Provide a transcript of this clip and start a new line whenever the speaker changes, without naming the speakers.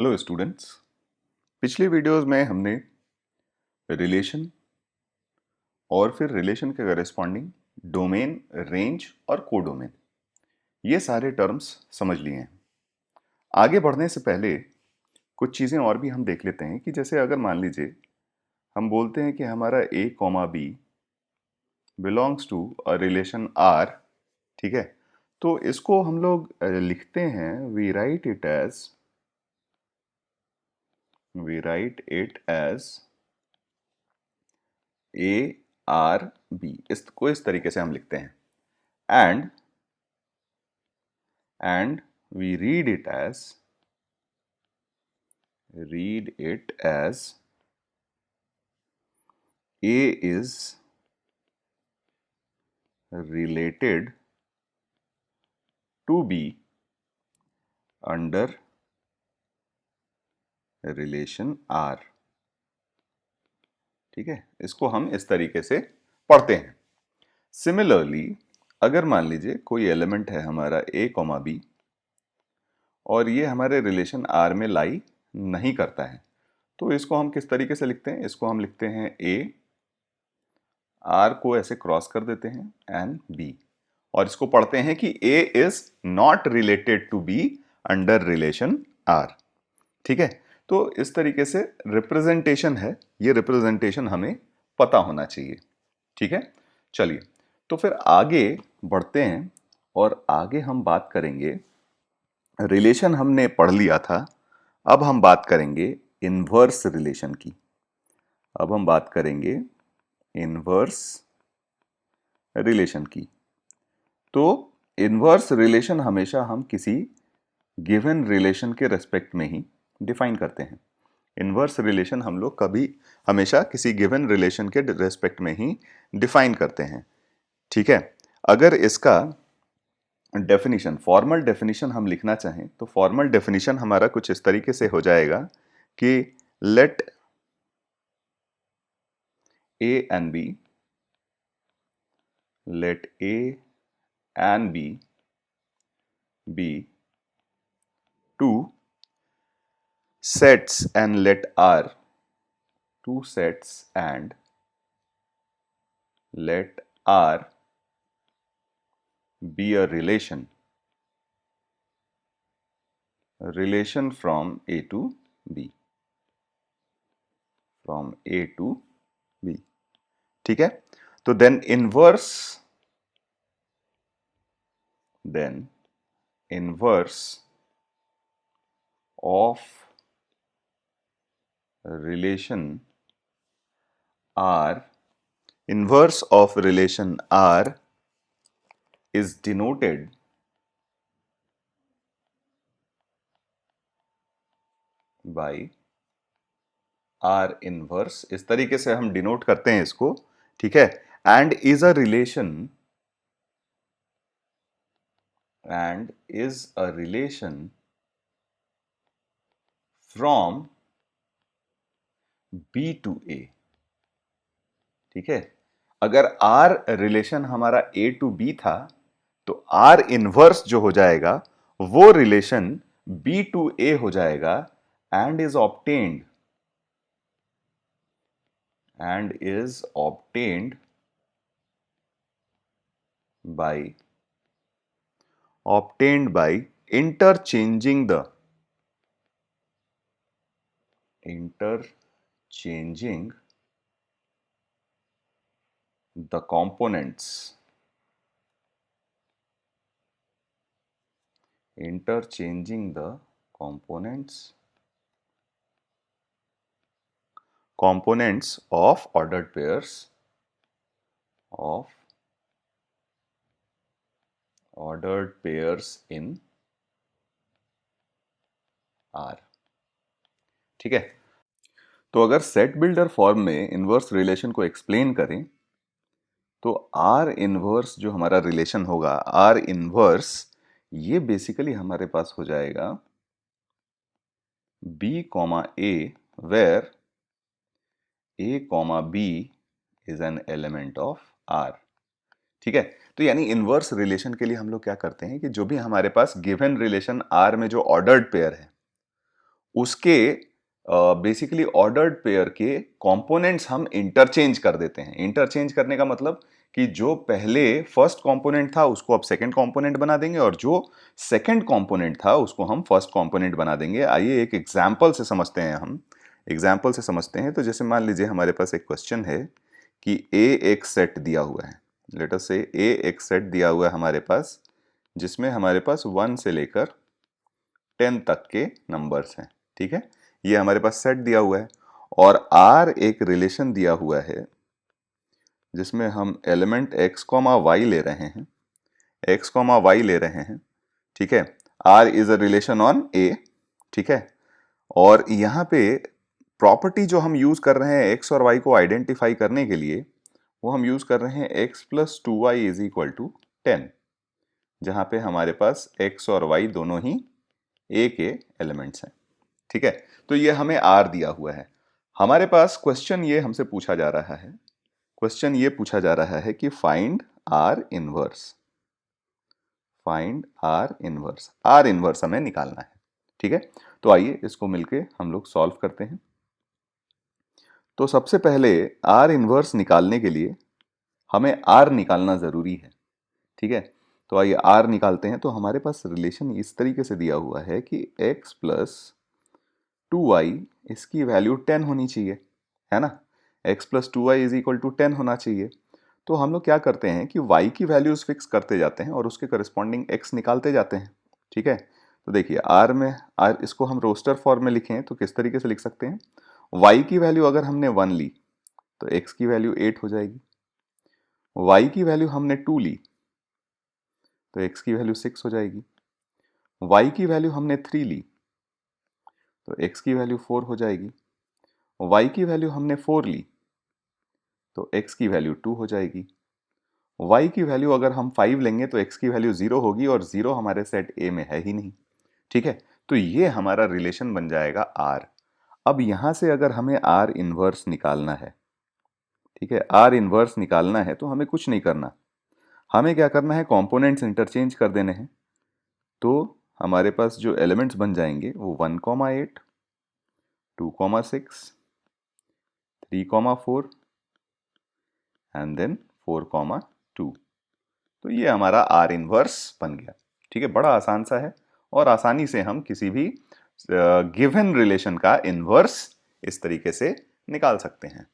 Hello students. पिछले videos में हमने रिलेशन और फिर रिलेशन के करेस्पॉन्डिंग डोमेन, रेंज और कोडोमेन ये सारे टर्म्स समझ लिए हैं। आगे बढ़ने से पहले कुछ चीज़ें और भी हम देख लेते हैं कि जैसे अगर मान लीजिए हम बोलते हैं कि हमारा a comma b belongs to a relation R, ठीक है, तो इसको हम लोग लिखते हैं, we write it as a R b, इसको इस तरीके से हम लिखते हैं। And we read it as a is related to b under relation R. ठीक है, इसको हम इस तरीके से पढ़ते हैं। सिमिलरली अगर मान लीजिए कोई एलिमेंट है हमारा ए कॉमा बी और ये हमारे रिलेशन आर में लाई नहीं करता है, तो इसको हम किस तरीके से लिखते हैं? इसको हम लिखते हैं ए, आर को ऐसे क्रॉस कर देते हैं एंड बी, और इसको पढ़ते हैं कि a is not related to b under relation R. ठीक है, तो इस तरीके से रिप्रेजेंटेशन है, ये रिप्रेजेंटेशन हमें पता होना चाहिए। ठीक है, चलिए तो फिर आगे बढ़ते हैं और आगे हम बात करेंगे। रिलेशन हमने पढ़ लिया था, अब हम बात करेंगे इनवर्स रिलेशन की। अब हम बात करेंगे इनवर्स रिलेशन की। तो इनवर्स रिलेशन हमेशा हम किसी गिवन रिलेशन के रेस्पेक्ट में ही डिफाइन करते हैं। इनवर्स रिलेशन हम लोग कभी हमेशा किसी गिवन रिलेशन के रेस्पेक्ट में ही डिफाइन करते हैं। ठीक है, अगर इसका डेफिनेशन, फॉर्मल डेफिनेशन हम लिखना चाहें तो फॉर्मल डेफिनेशन हमारा कुछ इस तरीके से हो जाएगा कि let A and B be two sets and let R be a relation from A to B, ठीक है। तो then inverse of relation R is denoted by R inverse, इस तरीके से हम डिनोट करते हैं इसको। ठीक है, and is a relation from b to a. ठीक है, अगर आर रिलेशन हमारा ए टू बी था तो आर इनवर्स जो हो जाएगा वो रिलेशन बी टू ए हो जाएगा and is obtained by interchanging the components of ordered pairs in R। ठीक है, तो अगर सेट बिल्डर फॉर्म में इनवर्स रिलेशन को एक्सप्लेन करें तो आर इनवर्स जो हमारा रिलेशन होगा, आर इनवर्स, ये बेसिकली हमारे पास हो जाएगा B comma A where A comma B is an element of R. ठीक है, तो यानी इनवर्स रिलेशन के लिए हम लोग क्या करते हैं कि जो भी हमारे पास गिवन रिलेशन आर में जो ऑर्डर्ड पेयर है उसके बेसिकली ऑर्डर्ड पेयर के कंपोनेंट्स हम इंटरचेंज कर देते हैं। इंटरचेंज करने का मतलब कि जो पहले फर्स्ट कंपोनेंट था उसको अब सेकंड कंपोनेंट बना देंगे, और जो सेकंड कंपोनेंट था उसको हम फर्स्ट कंपोनेंट बना देंगे। आइए एक एग्जांपल से समझते हैं। हम एग्जांपल से समझते हैं। तो जैसे मान लीजिए हमारे पास एक क्वेश्चन है कि ए एक सेट दिया हुआ है। लेट अस से ए एक सेट दिया हुआ है हमारे पास, जिसमें हमारे पास 1 से लेकर 10 तक के नंबर्स हैं। ठीक है, ये हमारे पास सेट दिया हुआ है, और आर एक रिलेशन दिया हुआ है जिसमें हम एलिमेंट x कॉमा वाई ले रहे हैं, x कॉमा वाई ले रहे हैं। ठीक है, r is a relation on a। ठीक है, और यहाँ पे प्रॉपर्टी जो हम यूज कर रहे हैं x और y को आइडेंटिफाई करने के लिए, वो हम यूज कर रहे हैं x plus 2y is equal to 10, जहां पे हमारे पास x और y दोनों ही a के एलिमेंट्स हैं। ठीक है, तो ये हमें r दिया हुआ है। हमारे पास क्वेश्चन ये हमसे पूछा जा रहा है, क्वेश्चन ये पूछा जा रहा है कि find are inverse. Find are inverse, are inverse हमें निकालना है। ठीक है, तो आइए इसको मिलके हम लोग सॉल्व करते हैं। तो सबसे पहले आर इनवर्स निकालने के लिए हमें आर निकालना जरूरी है। ठीक है, तो आइए आर निकालते हैं। तो हमारे पास रिलेशन इस तरीके से दिया हुआ है कि x प्लस 2y, इसकी वैल्यू 10 होनी चाहिए, है ना। x plus 2y is equal to 10 होना चाहिए। तो हम लोग क्या करते हैं कि y की वैल्यूज फिक्स करते जाते हैं और उसके करस्पॉन्डिंग x निकालते जाते हैं। ठीक है, तो देखिए r में r, इसको हम रोस्टर फॉर्म में लिखें तो किस तरीके से लिख सकते हैं। y की वैल्यू अगर हमने 1 ली तो x की वैल्यू 8 हो जाएगी। y की वैल्यू हमने 2 ली तो x की वैल्यू 6 हो जाएगी। y की वैल्यू हमने 3 ली तो x की वैल्यू 4 हो जाएगी। y की वैल्यू हमने 4 ली तो x की वैल्यू 2 हो जाएगी। y की वैल्यू अगर हम 5 लेंगे तो x की वैल्यू 0 होगी, और 0 हमारे सेट A में है ही नहीं। ठीक है, तो ये हमारा रिलेशन बन जाएगा R। अब यहां से अगर हमें R इनवर्स निकालना है, ठीक है, R इनवर्स निकालना है तो हमें कुछ नहीं करना। हमें क्या करना है, कंपोनेंट्स इंटरचेंज कर देने हैं। तो हमारे पास जो एलिमेंट्स बन जाएंगे वो 1,8, 2,6, 3,4 एंड देन 4,2। तो ये हमारा आर इनवर्स बन गया। ठीक है, बड़ा आसान सा है, और आसानी से हम किसी भी गिवन रिलेशन का इनवर्स इस तरीके से निकाल सकते हैं।